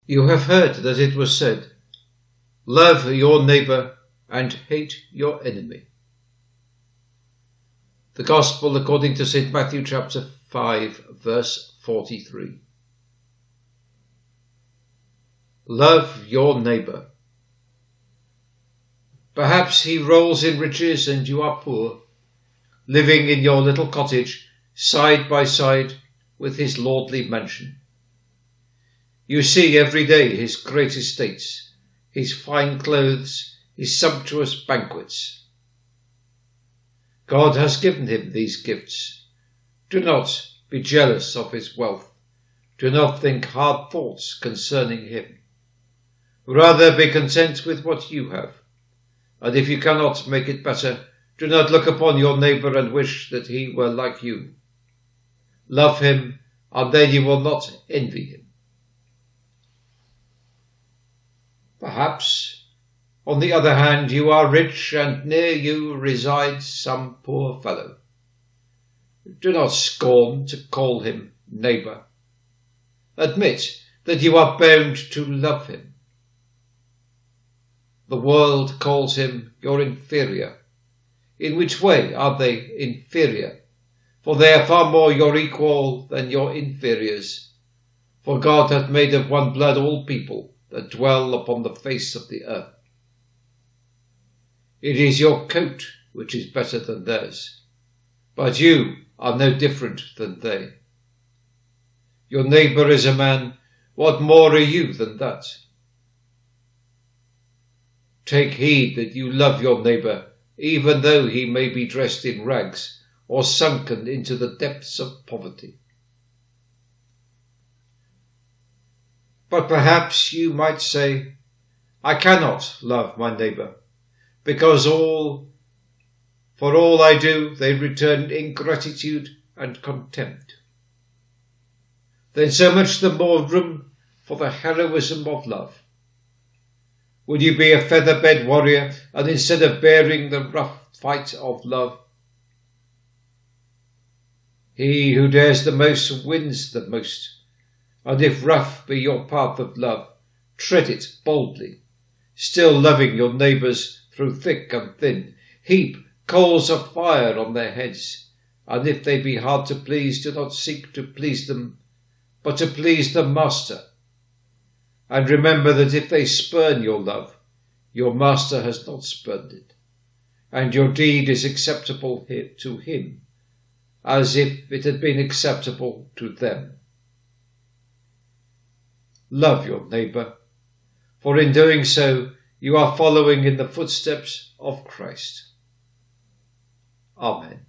You have heard that it was said, love your neighbour and hate your enemy. The Gospel according to St. Matthew chapter 5, verse 43. Love your neighbour. Perhaps he rolls in riches and you are poor, living in your little cottage side by side with his lordly mansion. You see every day his great estates, his fine clothes, his sumptuous banquets. God has given him these gifts. Do not be jealous of his wealth. Do not think hard thoughts concerning him. Rather be content with what you have. And if you cannot make it better, do not look upon your neighbour and wish that he were like you. Love him, and then you will not envy him. Perhaps, on the other hand, you are rich and near you resides some poor fellow. Do not scorn to call him neighbour. Admit that you are bound to love him. The world calls him your inferior. In which way are they inferior? For they are far more your equal than your inferiors. For God hath made of one blood all people that dwell upon the face of the earth. It is your coat which is better than theirs, but you are no different than they. Your neighbour is a man, what more are you than that? Take heed that you love your neighbour, even though he may be dressed in rags or sunken into the depths of poverty. But perhaps you might say, I cannot love my neighbour, because for all I do, they return ingratitude and contempt. Then so much the more room for the heroism of love. Would you be a feather-bed warrior, and instead of bearing the rough fight of love, he who dares the most wins the most. And if rough be your path of love, tread it boldly, still loving your neighbours through thick and thin. Heap coals of fire on their heads, and if they be hard to please, do not seek to please them, but to please the Master. And remember that if they spurn your love, your Master has not spurned it, and your deed is acceptable to him, as if it had been acceptable to them. Love your neighbour, for in doing so you are following in the footsteps of Christ. Amen.